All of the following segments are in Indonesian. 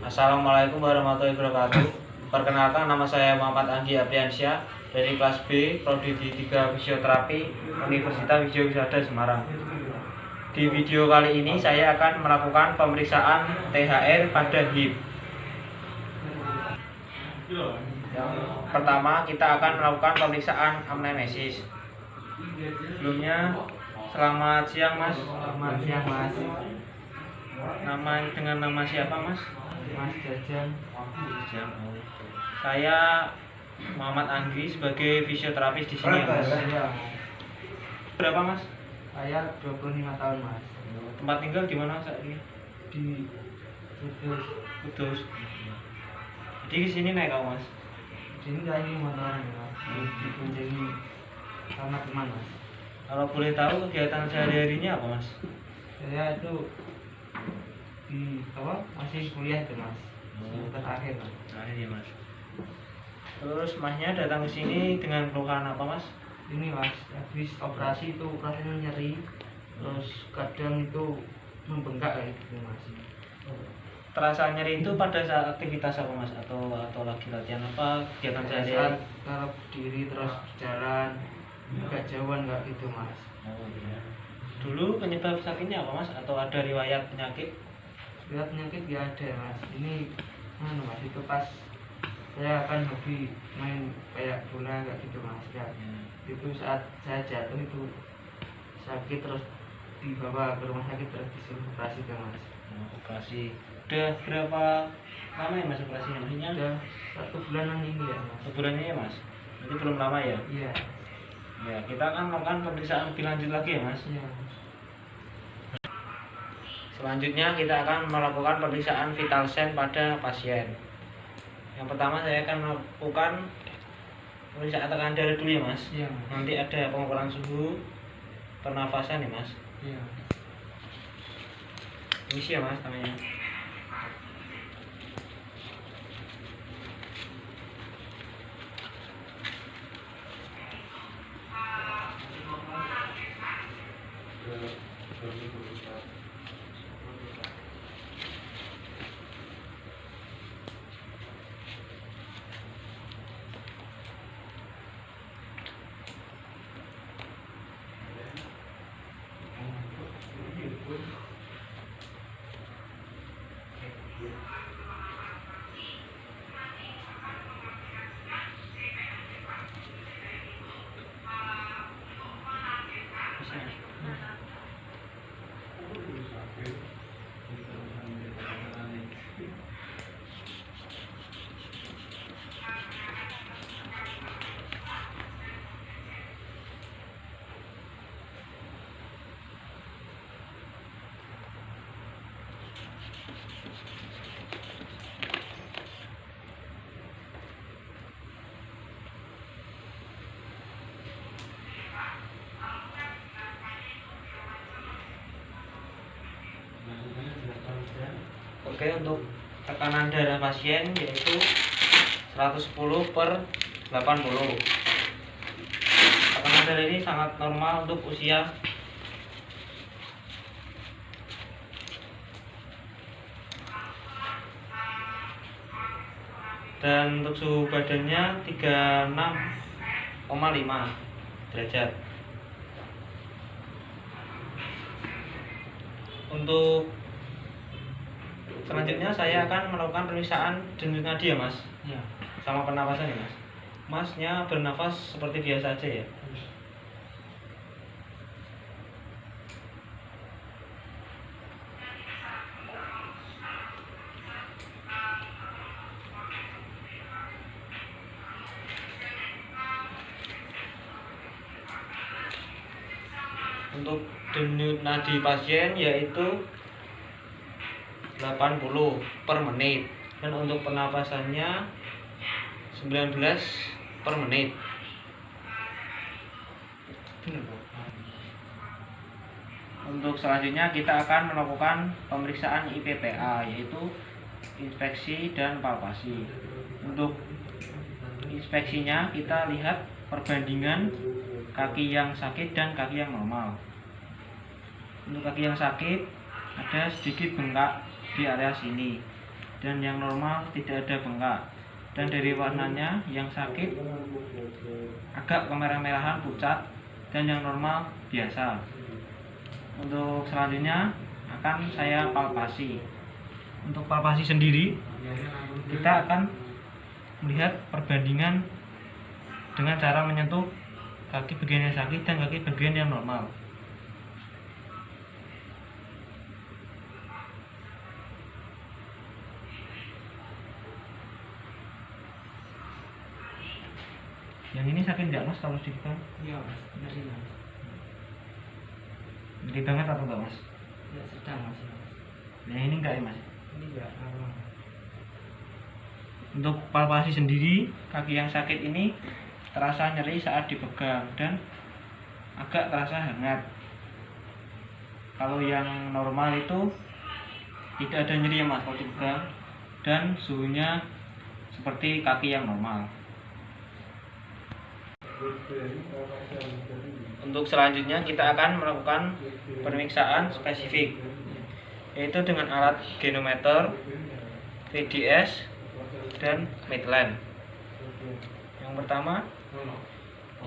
Assalamualaikum warahmatullahi wabarakatuh. Perkenalkan, nama saya Muhammad Anggi Apriansyah dari kelas B Prodi 3 Fisioterapi Universitas Wiswaswada Semarang. Di video kali ini saya akan melakukan pemeriksaan THR pada hip. Yang pertama, kita akan melakukan pemeriksaan amnemesis. Sebelumnya, selamat siang Mas. Selamat siang Mas. Dengan nama siapa Mas? Mas Jajan. Saya Muhammad Anggi sebagai fisioterapis di sini ya Mas. Berapa Mas? Saya 25 tahun Mas. Tempat tinggal di mana saat ini? Di Kudus. Jadi di sini naik apa Mas? Sini saya ini motoran ya Mas. Dikunjungi sama teman Mas. Kalau boleh tahu kegiatan sehari-harinya apa Mas? Saya itu masih kuliah itu Mas. Semester akhir Mas. Ya Mas. Terus Masnya datang ke sini dengan keluhan apa Mas? Ini Mas, habis operasi itu rasanya nyeri. Terus kadang itu membengkak kayak gitu Mas. Terasa nyeri itu pada saat aktivitas apa Mas? Atau lagi latihan apa? Kegiatan sehari-hari? Kalau berdiri terus berjalan agak jauhan nggak gitu Mas. Oh iya. Dulu penyebab sakitnya apa Mas? Atau ada riwayat penyakit? Riwayat penyakit nggak ada Mas. Ini Mas, itu pas saya akan hobi main kayak bola nggak gitu Mas ya. Itu saat saya jatuh itu sakit, terus dibawa ke rumah sakit, terus disuruh operasi ke Mas. Operasi. Udah berapa lama ya Mas operasinya? Maksudnya Udah 1 bulanan ini ya Mas. sebulannya ya Mas? Berarti belum lama ya? Iya. Ya, kita akan melakukan pemeriksaan lebih lanjut lagi ya Mas. Iya. Selanjutnya kita akan melakukan pemeriksaan vital sign pada pasien. Yang pertama saya akan melakukan pemeriksaan tekanan darah dulu ya Mas. Iya. Nanti ada pengukuran suhu, pernafasan ya Mas. Iya. Misi ya Mas namanya. Oke, untuk tekanan darah pasien yaitu 110/80. Tekanan darah ini sangat normal untuk usia dan untuk suhu badannya 36,5 derajat. Untuk selanjutnya saya akan melakukan pemeriksaan denyut nadi ya Mas. Iya. Sama pernapasan ya Mas. Masnya bernafas seperti biasa aja ya. Untuk denyut nadi pasien yaitu 80 per menit, dan untuk pernapasannya 19 per menit. Untuk selanjutnya kita akan melakukan pemeriksaan IPPA yaitu inspeksi dan palpasi. Untuk inspeksinya kita lihat perbandingan kaki yang sakit dan kaki yang normal. Untuk kaki yang sakit ada sedikit bengkak di area sini, dan yang normal tidak ada bengkak. Dan dari warnanya, yang sakit agak kemerah-merahan pucat dan yang normal biasa. Untuk selanjutnya akan saya palpasi. Untuk palpasi sendiri, kita akan melihat perbandingan dengan cara menyentuh kaki bagian yang sakit dan kaki bagian yang normal. Yang ini sakit nggak mas kalau dipegang? Iya mas, nyeri mas. Nyeri banget atau enggak mas? Ya sedang mas. Yang ini enggak ya mas? Ini enggak normal. Untuk palpasi sendiri, kaki yang sakit ini terasa nyeri saat dipegang dan agak terasa hangat. Kalau yang normal itu tidak ada nyeri ya mas kalau dipegang, dan suhunya seperti kaki yang normal. Untuk selanjutnya kita akan melakukan pemeriksaan spesifik, yaitu dengan alat genometer, VDS, dan Midland. Yang pertama,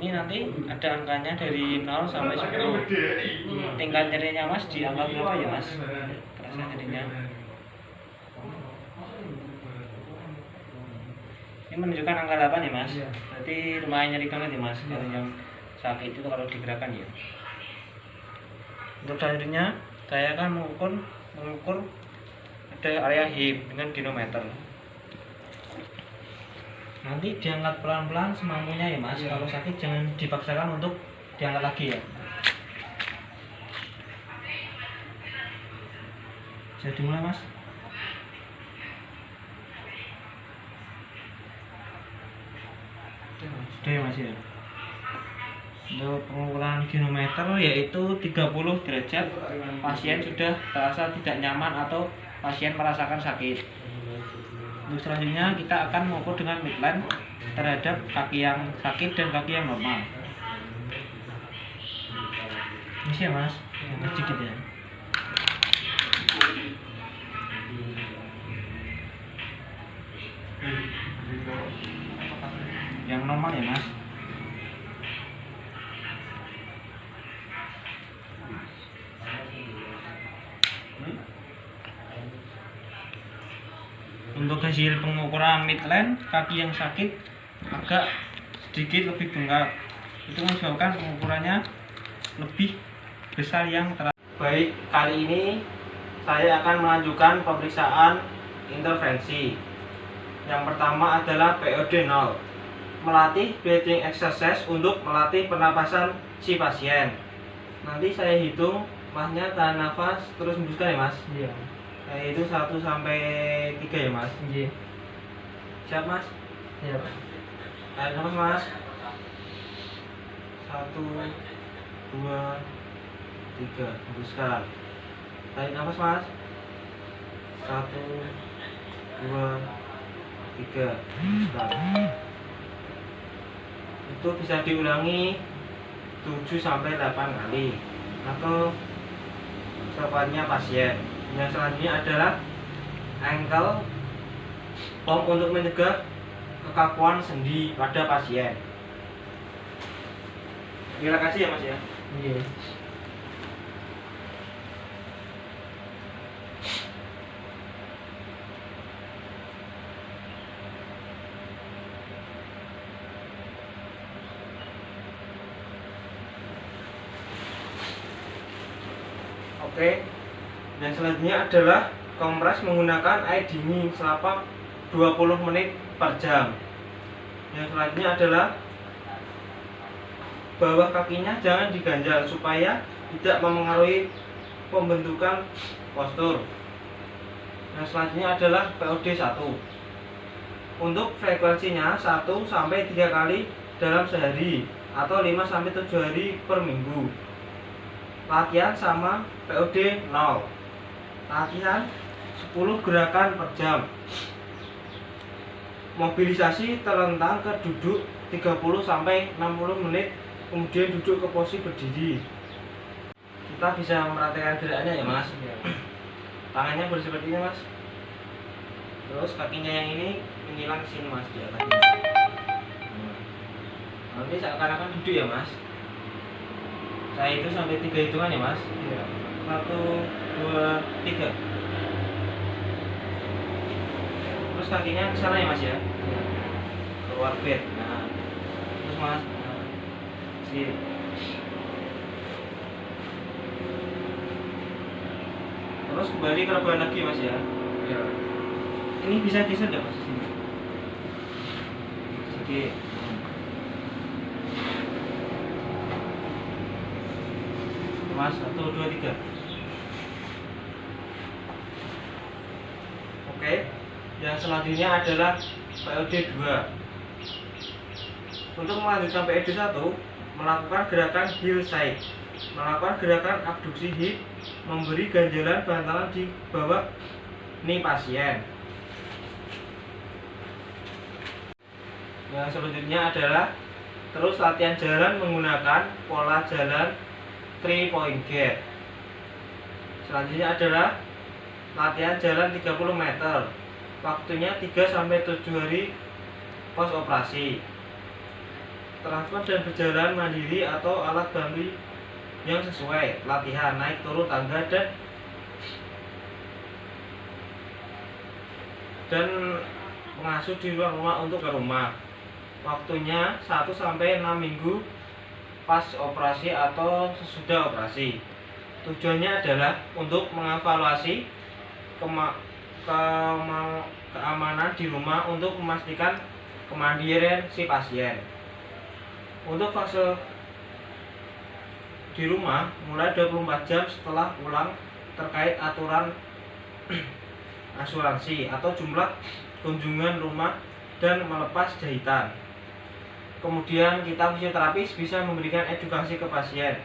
ini nanti ada angkanya dari 0 sampai 10. Tingkat nyerinya mas di angka berapa ya mas? Terasa nyerinya. Ini menunjukkan angka 8 ya mas. Berarti lumayan nyeri banget ya mas. Kalau yang sakit itu kalau digerakkan ya. Untuk selanjutnya saya akan mengukur ada area hip dengan genometer. Nanti diangkat pelan-pelan semampunya ya mas. Kalau sakit jangan dipaksakan untuk diangkat lagi ya. Bisa dimulai mas. Sudah ya mas ya. Untuk pengukuran genometer yaitu 30 derajat, pasien sudah terasa tidak nyaman atau pasien merasakan sakit. Untuk selanjutnya kita akan mengukur dengan Midland terhadap kaki yang sakit dan kaki yang normal. Ini sih ya mas, sedikit ya. Yang normal ya mas. Untuk hasil pengukuran Midland, kaki yang sakit agak sedikit lebih bengkak. Itu menyebabkan pengukurannya lebih besar yang terakhir. Baik, kali ini saya akan melanjutkan pemeriksaan intervensi. Yang pertama adalah POD 0, melatih breathing exercise untuk melatih pernapasan si pasien. Nanti saya hitung, masnya tahan nafas terus hembuskan ya mas. Iya. Itu 1 sampai 3 ya mas. Iya. Siap mas? Siap. Tarik nafas mas. 1, 2, 3, hembuskan. Tarik nafas mas. 1, 2, 3, hembuskan. Itu bisa diulangi 7 sampai 8 kali atau sekuatnya pasien. Yang selanjutnya adalah ankle pump untuk mencegah kekakuan sendi pada pasien. Terima kasih ya mas ya. Iya. Oke. Yang selanjutnya adalah kompres menggunakan air dingin selama 20 menit per jam. Yang selanjutnya adalah bawah kakinya jangan diganjal supaya tidak memengaruhi pembentukan postur. Yang selanjutnya adalah POD 1. Untuk frekuensinya 1 sampai 3 kali dalam sehari atau 5 sampai 7 hari per minggu. Latihan sama POD 0. Latihan 10 gerakan per jam. Mobilisasi terlentang ke duduk 30 sampai 60 menit, kemudian duduk ke posisi berdiri. Kita bisa merhatikan gerakannya ya mas. Tangannya boleh seperti ini mas. Terus kakinya yang ini menyilang ke sini mas, di atasnya. Nanti seakan-akan duduk ya mas. Saya itu sampai 3 hitungan ya mas. Iya. 1, 2, 3. Terus kakinya ke sana ya mas ya. Iya. Keluar bed. Nah. Terus mas. Nah. Sip. Terus kembali ke rebahan lagi mas ya. Iya. Ini bisa geser nggak mas sini? Sedikit. Mas 1, 2, 3. Oke. Yang selanjutnya adalah POD 2. Untuk melanjutkan POD 1, melakukan gerakan heel side, melakukan gerakan abduksi hip, memberi ganjalan bantalan di bawah knee pasien. Yang selanjutnya adalah terus latihan jalan menggunakan pola jalan 3 point gap. Selanjutnya adalah latihan jalan 30 meter. Waktunya 3-7 hari pos operasi. Transfer dan berjalan mandiri atau alat bantu yang sesuai. Latihan naik turun tangga dan mengasuh di luar rumah untuk ke rumah. Waktunya 1-6 minggu pas operasi atau sesudah operasi. Tujuannya adalah untuk mengevaluasi keamanan di rumah untuk memastikan kemandirian si pasien. Untuk fase di rumah mulai 24 jam setelah pulang terkait aturan asuransi atau jumlah kunjungan rumah dan melepas jahitan. Kemudian kita fisioterapis bisa memberikan edukasi ke pasien,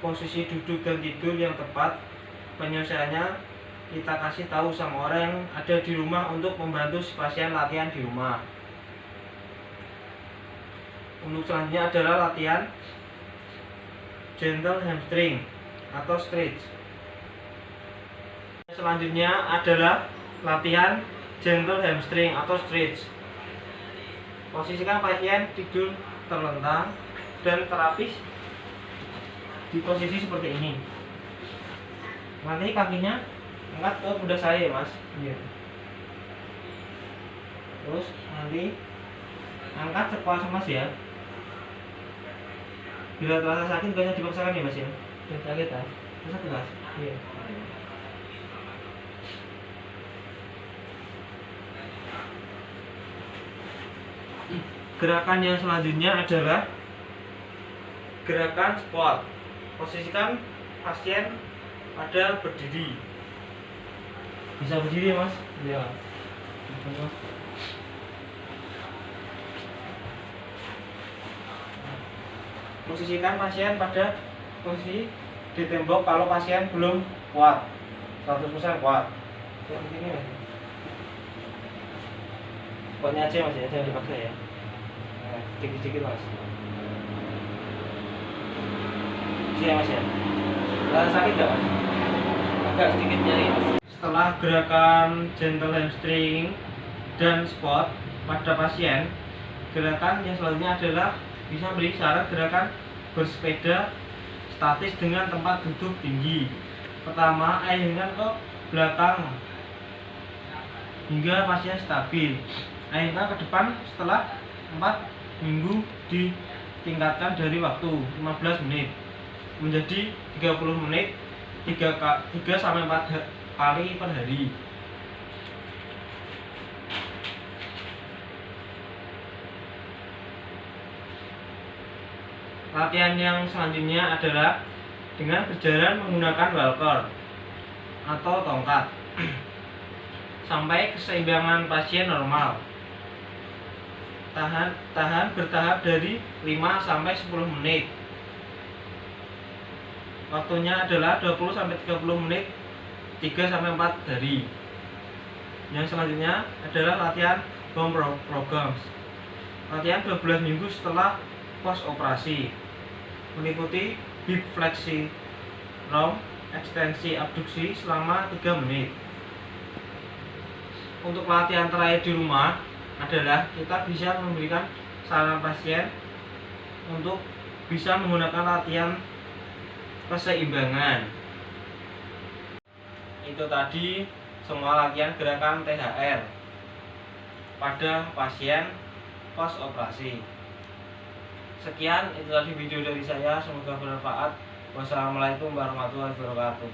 posisi duduk dan tidur yang tepat. Penyelesaiannya kita kasih tahu sama orang yang ada di rumah untuk membantu si pasien latihan di rumah. Untuk selanjutnya adalah latihan gentle hamstring atau stretch. Selanjutnya adalah latihan gentle hamstring atau stretch. Posisikan pasien tidur terlentang dan terapis di posisi seperti ini. Nanti kakinya angkat ke pundak saya ya mas. Iya. Terus nanti angkat sekuat mas ya. Bila terasa sakit gak usah dipaksakan ya mas ya. Dan sakit ah. Terus mas. Iya. Gerakan yang selanjutnya adalah gerakan squat. Posisikan pasien pada berdiri. Bisa berdiri mas? Iya. Posisikan pasien pada posisi di tembok kalau pasien belum kuat, 100% kuat. Seperti ini mas. Kuatnya aja mas ya, jangan dipaksa ya. Sedikit-sedikit mas. Siap mas ya. Rasa sakit gak mas? Agak sedikit nyeri mas. Setelah gerakan gentle hamstring dan squat pada pasien, gerakan yang selanjutnya adalah bisa beri syarat gerakan bersepeda statis dengan tempat duduk tinggi. Pertama, ayunkan ke belakang hingga pasien stabil. Ayunkan ke depan setelah 4 minggu ditingkatkan dari waktu 15 menit menjadi 30 menit 3-4 kali per hari. Latihan yang selanjutnya adalah dengan berjalan menggunakan walker atau tongkat sampai keseimbangan pasien normal. Tahan bertahap dari 5-10 menit. Waktunya adalah 20-30 menit 3-4 hari. Yang selanjutnya adalah latihan bom programs. Latihan 12 minggu setelah pos operasi. Meliputi hip fleksi, round, ekstensi abduksi selama 3 menit. untuk latihan terakhir di rumah adalah kita bisa memberikan saran pasien untuk bisa menggunakan latihan keseimbangan. Itu tadi semua latihan gerakan THR pada pasien pos operasi. Sekian, itu tadi video dari saya, semoga bermanfaat. Wassalamualaikum warahmatullahi wabarakatuh.